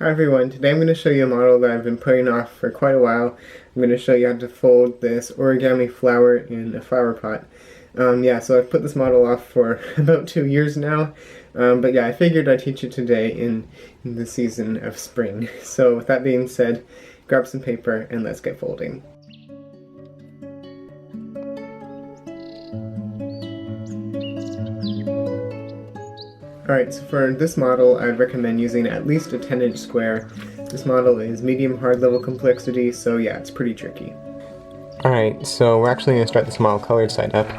Hi everyone, today I'm going to show you a model that I've been putting off for quite a while. I'm going to show you how to fold this origami flower in a flower pot. So I've put this model off for about 2 years now, but yeah, I figured I'd teach it today in the season of spring. So with that being said, grab some paper and let's get folding. Alright, so for this model, I'd recommend using at least a 10-inch square. This model is medium hard level complexity, so yeah, it's pretty tricky. Alright, so we're actually going to start this model colored side up.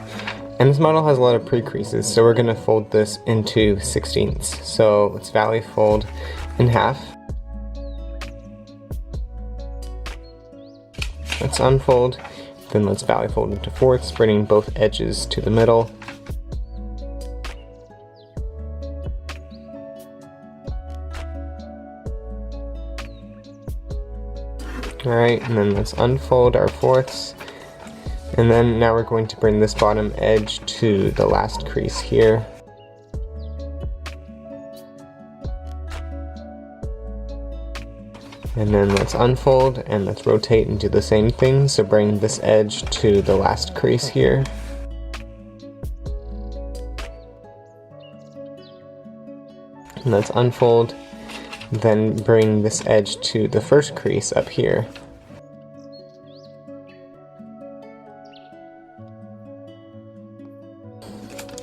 And this model has a lot of pre-creases, so we're going to fold this into 16ths. So let's valley fold in half. Let's unfold, then let's valley fold into fourths, bringing both edges to the middle. Alright, and then let's unfold our fourths, and then now we're going to bring this bottom edge to the last crease here. And then let's unfold and let's rotate and do the same thing, so bring this edge to the last crease here. And let's unfold, then bring this edge to the first crease up here.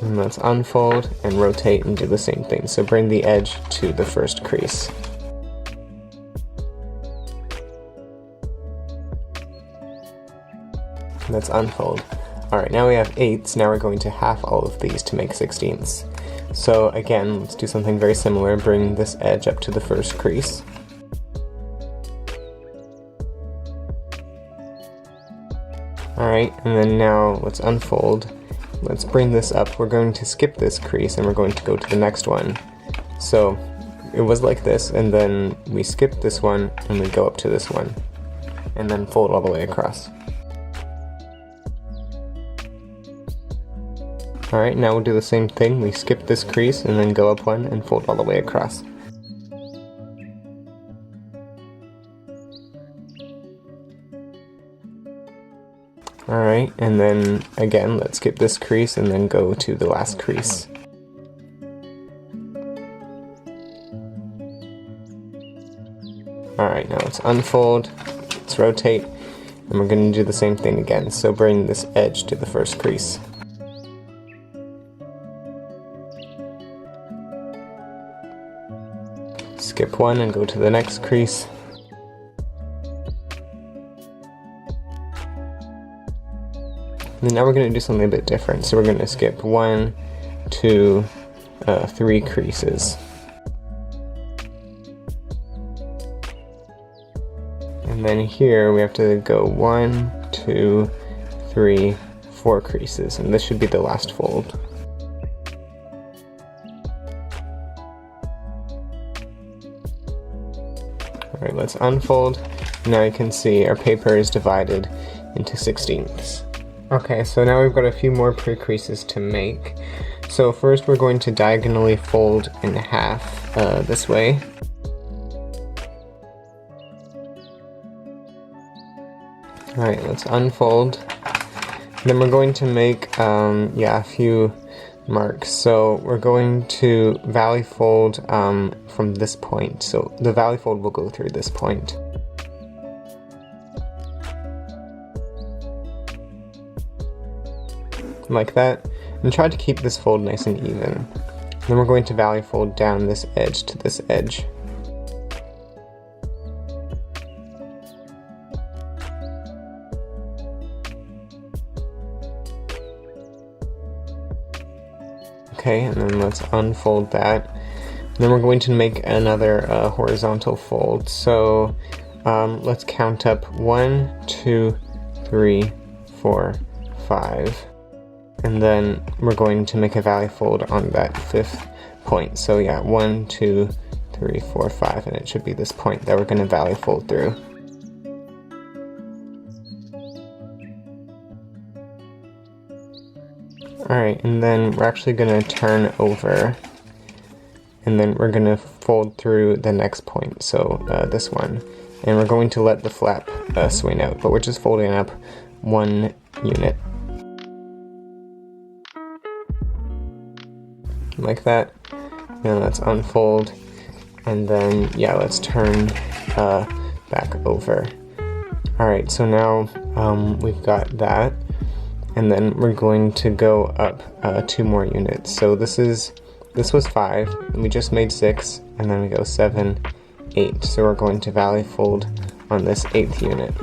And let's unfold and rotate and do the same thing. So bring the edge to the first crease. Let's unfold. Alright, now we have 8ths, now we're going to half all of these to make 16ths. So again, let's do something very similar, bring this edge up to the first crease. Alright, and then now let's unfold. Let's bring this up, we're going to skip this crease and we're going to go to the next one. So it was like this, and then we skip this one and we go up to this one. And then fold all the way across. Alright, now we'll do the same thing. We skip this crease and then go up one and fold all the way across. Alright, and then again, let's skip this crease and then go to the last crease. Alright, now let's unfold, let's rotate, and we're going to do the same thing again. So bring this edge to the first crease. Skip one and go to the next crease. And now we're going to do something a bit different. So we're going to skip 1, 2, 3 creases. And then here we have to go 1, 2, 3, 4 creases. And this should be the last fold. Alright, let's unfold. Now you can see our paper is divided into 16ths. Okay, so now we've got a few more pre-creases to make. So first we're going to diagonally fold in half this way. Alright, let's unfold. Then we're going to make a few marks. So we're going to valley fold from this point. So the valley fold will go through this point. Like that. And try to keep this fold nice and even. Then we're going to valley fold down this edge to this edge. Okay, and then let's unfold that. And then we're going to make another horizontal fold. So let's count up 1, 2, 3, 4, 5. And then we're going to make a valley fold on that 5th point. So yeah, 1, 2, 3, 4, 5, and it should be this point that we're going to valley fold through. Alright, and then we're actually going to turn over and then we're going to fold through the next point, so this one. And we're going to let the flap swing out, but we're just folding up one unit. Like that. Then let's unfold, and then, yeah, let's turn back over. Alright, so now we've got that, and then we're going to go up 2 more units. So this was 5, and we just made 6, and then we go 7, 8. So we're going to valley fold on this 8th unit.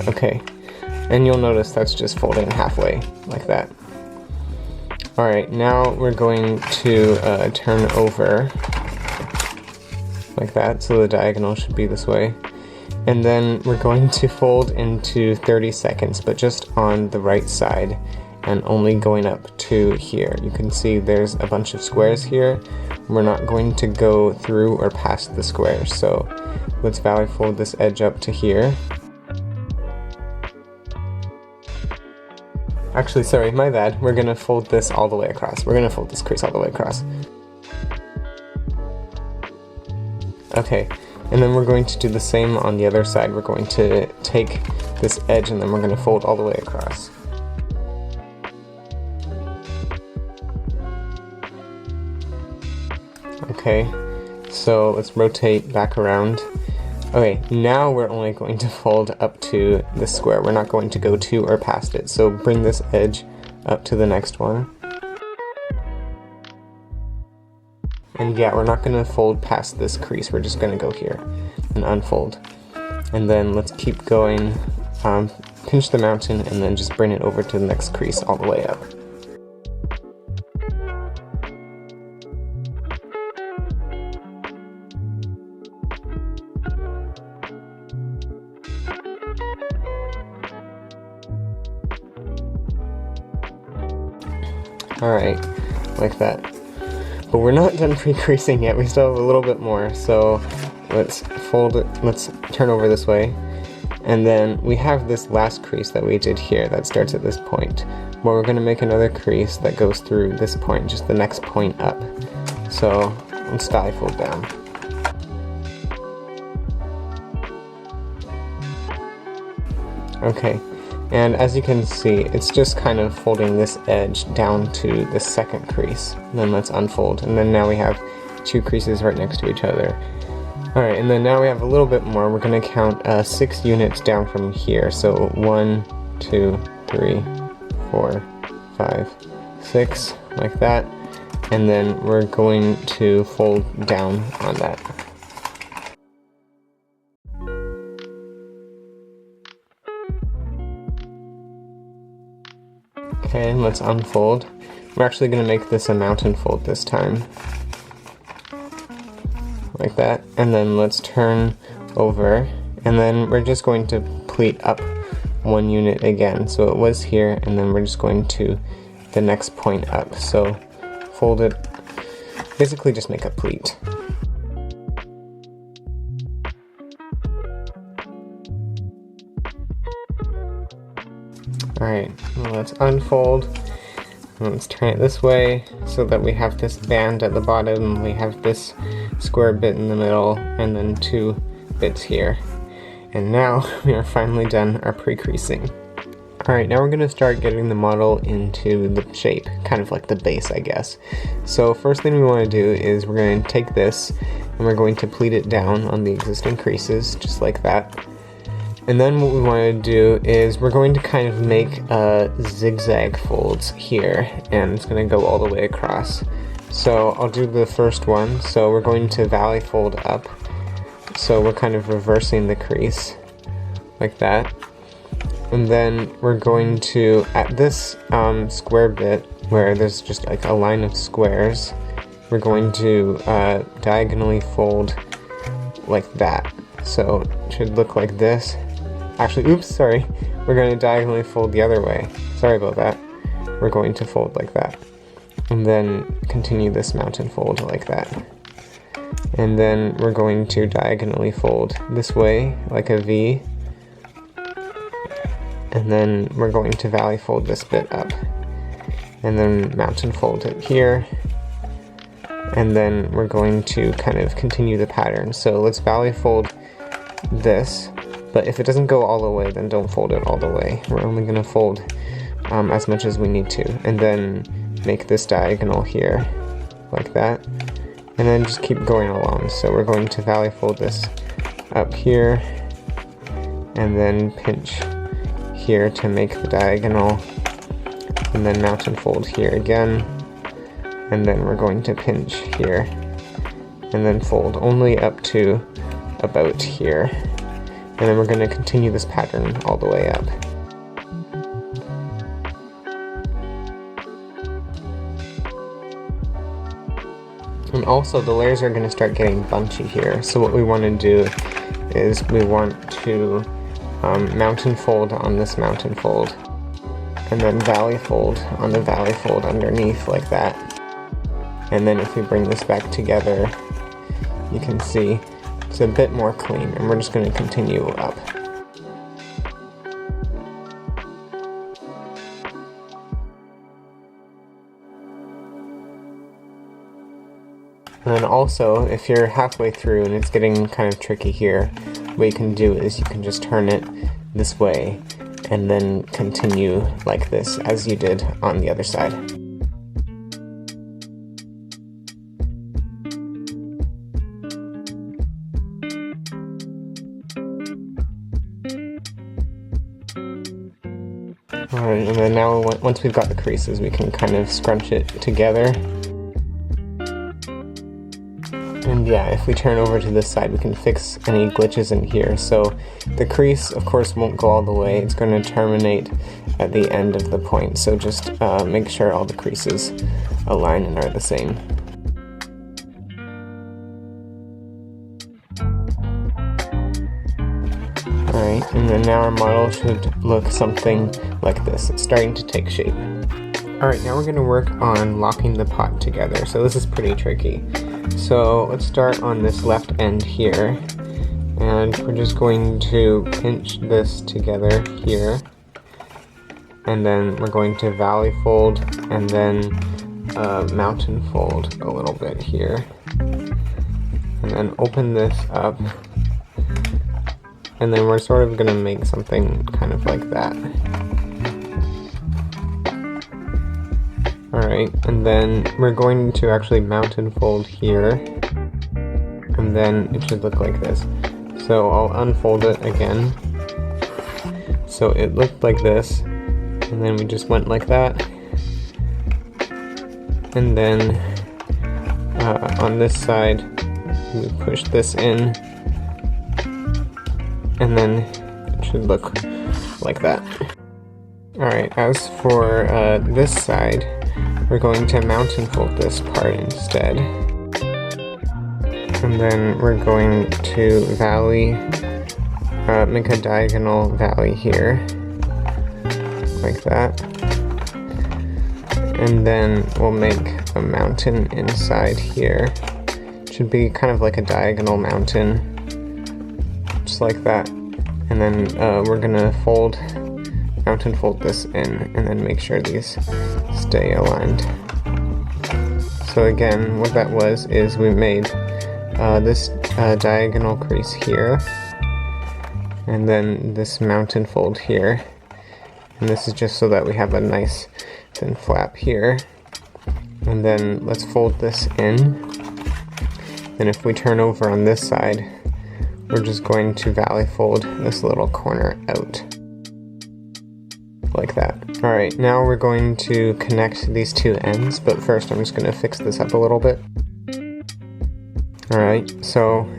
Okay, and you'll notice that's just folding halfway, like that. Alright, now we're going to turn over, like that, so the diagonal should be this way. And then we're going to fold into 30 seconds, but just on the right side, and only going up to here. You can see there's a bunch of squares here. We're not going to go through or past the squares, so let's valley fold this edge up to here. Actually, sorry, my bad. We're gonna fold this all the way across. We're gonna fold this crease all the way across. Okay, and then we're going to do the same on the other side. We're going to take this edge and then we're gonna fold all the way across. Okay, so let's rotate back around. Okay, now we're only going to fold up to the square. We're not going to go to or past it. So bring this edge up to the next one. And yeah, we're not going to fold past this crease. We're just going to go here and unfold. And then let's keep going, pinch the mountain, and then just bring it over to the next crease all the way up. Alright, like that. But we're not done pre-creasing yet, we still have a little bit more, so let's fold it, let's turn over this way. And then we have this last crease that we did here that starts at this point. But we're going to make another crease that goes through this point, just the next point up. So let's valley fold down. Okay. And as you can see, it's just kind of folding this edge down to the second crease. And then let's unfold. And then now we have 2 creases right next to each other. Alright, and then now we have a little bit more. We're going to count 6 units down from here. So 1, 2, 3, 4, 5, 6, like that. And then we're going to fold down on that. Okay, let's unfold. We're actually going to make this a mountain fold this time. Like that. And then let's turn over. And then we're just going to pleat up 1 unit again. So it was here, and then we're just going to the next point up. So fold it. Basically just make a pleat. Alright, well, let's unfold, and let's turn it this way so that we have this band at the bottom, we have this square bit in the middle, and then 2 bits here. And now we are finally done our pre-creasing. Alright, now we're going to start getting the model into the shape, kind of like the base, I guess. So first thing we want to do is we're going to take this, and we're going to pleat it down on the existing creases, just like that. And then what we want to do is we're going to kind of make zigzag folds here, and it's going to go all the way across. So I'll do the first one. So we're going to valley fold up. So we're kind of reversing the crease, like that. And then we're going to, at this square bit, where there's just like a line of squares, we're going to diagonally fold like that. So it should look like this. Actually, oops, sorry. We're going to diagonally fold the other way. Sorry about that. We're going to fold like that. And then continue this mountain fold like that. And then we're going to diagonally fold this way, like a V. and then we're going to valley fold this bit up, and then mountain fold it here, and then we're going to kind of continue the pattern. So let's valley fold this, but if it doesn't go all the way, then don't fold it all the way. We're only going to fold as much as we need to, and then make this diagonal here, like that, and then just keep going along. So we're going to valley fold this up here, and then pinch here to make the diagonal, and then mountain fold here again, and then we're going to pinch here, and then fold only up to about here, and then we're going to continue this pattern all the way up. And also the layers are going to start getting bunchy here, so what we want to do is we want to mountain fold on this mountain fold, and then valley fold on the valley fold underneath, like that. And then if we bring this back together, you can see it's a bit more clean, and we're just going to continue up. And then also, if you're halfway through and it's getting kind of tricky here, what you can do is you can just turn it this way and then continue like this as you did on the other side. Alright, and then now once we've got the creases, we can kind of scrunch it together. And yeah, if we turn over to this side, we can fix any glitches in here. So the crease, of course, won't go all the way. It's going to terminate at the end of the point. So just make sure all the creases align and are the same. Alright, and then now our model should look something like this. It's starting to take shape. Alright, now we're going to work on locking the pot together. So this is pretty tricky. So let's start on this left end here, and we're just going to pinch this together here, and then we're going to valley fold and then mountain fold a little bit here, and then open this up, and then we're sort of going to make something kind of like that. Alright, and then we're going to actually mountain fold here, and then it should look like this. So I'll unfold it again. So it looked like this, and then we just went like that. And then on this side, we push this in, and then it should look like that. Alright, as for this side, we're going to mountain fold this part instead. And then we're going to valley, make a diagonal valley here, like that. And then we'll make a mountain inside here. It should be kind of like a diagonal mountain, just like that. And then we're gonna mountain fold this in, and then make sure these stay aligned. So again, what that was is we made this diagonal crease here, and then this mountain fold here, and this is just so that we have a nice thin flap here. And then let's fold this in, and if we turn over on this side, we're just going to valley fold this little corner out, like that. Alright, now we're going to connect these two ends, but first I'm just going to fix this up a little bit. Alright, so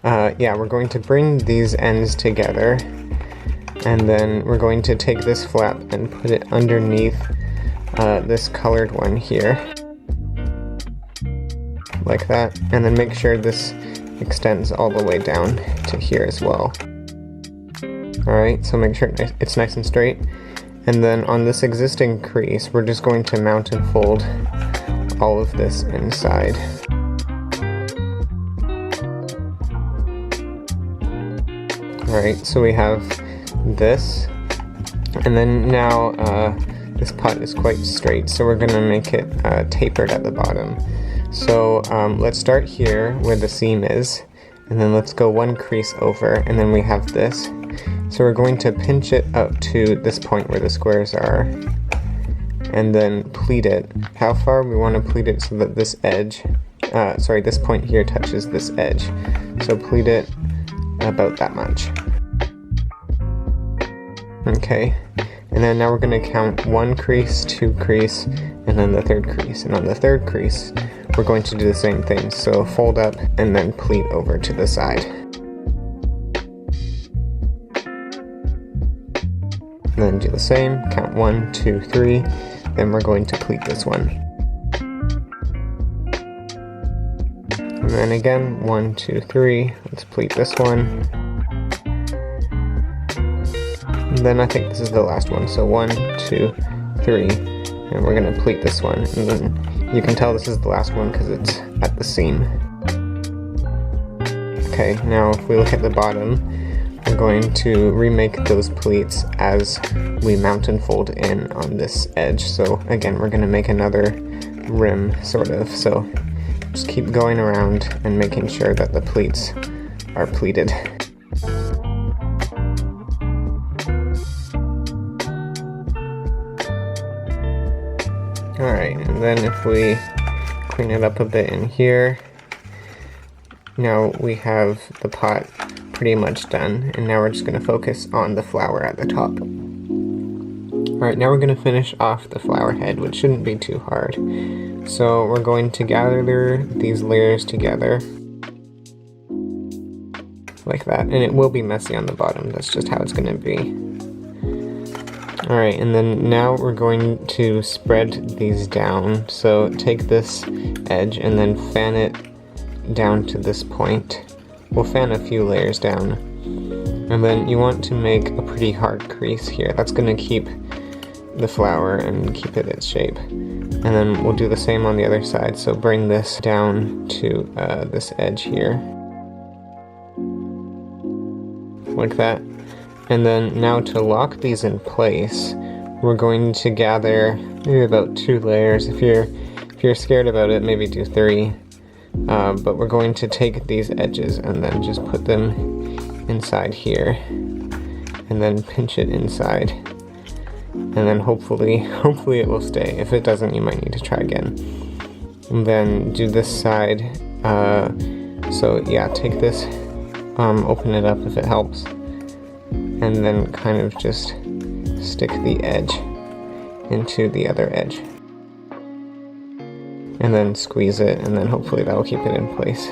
yeah, we're going to bring these ends together, and then we're going to take this flap and put it underneath this colored one here, like that, and then make sure this extends all the way down to here as well. Alright, so make sure it's nice and straight. And then on this existing crease, we're just going to mountain fold all of this inside. Alright, so we have this, And then now this pot is quite straight, so we're going to make it tapered at the bottom. So let's start here where the seam is, and then let's go one crease over, and then we have this. So we're going to pinch it up to this point where the squares are, and then pleat it. How far? We want to pleat it so that this edge, this point here touches this edge. So pleat it about that much. Okay, and then now we're going to count 1 crease, 2 crease, and then the 3rd crease. And on the 3rd crease, we're going to do the same thing. So fold up and then pleat over to the side. And then do the same, count 1, 2, 3, then we're going to pleat this one. And then again, 1, 2, 3, let's pleat this one. And then I think this is the last one, so 1, 2, 3, and we're going to pleat this one. And then you can tell this is the last one because it's at the seam. Okay, now if we look at the bottom, we're going to remake those pleats as we mount and fold in on this edge. So again, we're going to make another rim, sort of. So just keep going around and making sure that the pleats are pleated. Alright, and then if we clean it up a bit in here, now we have the pot pretty much done, and now we're just going to focus on the flower at the top. Alright, now we're going to finish off the flower head, which shouldn't be too hard. So we're going to gather these layers together, like that, and it will be messy on the bottom, that's just how it's going to be. Alright, and then now we're going to spread these down. So take this edge and then fan it down to this point. We'll fan a few layers down. And then you want to make a pretty hard crease here. That's going to keep the flower and keep it its shape. And then we'll do the same on the other side. So bring this down to this edge here. Like that. And then now to lock these in place, we're going to gather maybe about 2 layers. If you're scared about it, maybe do 3. But we're going to take these edges and then just put them inside here, and then pinch it inside. And then hopefully it will stay. If it doesn't, you might need to try again. And then do this side. So yeah, take this, open it up if it helps. And then kind of just stick the edge into the other edge. And then squeeze it, and then hopefully that will keep it in place.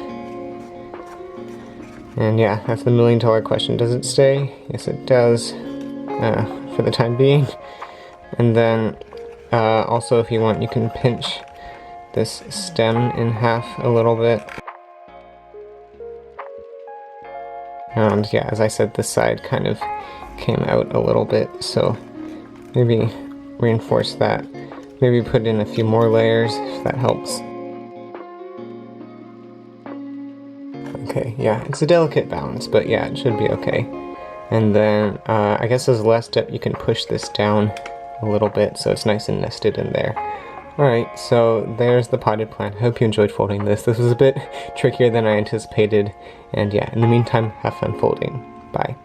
And yeah, that's the $1 million question. Does it stay? Yes, it does, for the time being. And then also, if you want, you can pinch this stem in half a little bit. And yeah, as I said, this side kind of came out a little bit, so maybe reinforce that. Maybe put in a few more layers, if that helps. Okay, yeah, it's a delicate balance, but yeah, it should be okay. And then, I guess as a last step, you can push this down a little bit so it's nice and nested in there. Alright, so there's the potted plant. I hope you enjoyed folding this. This was a bit trickier than I anticipated, and yeah, in the meantime, have fun folding. Bye.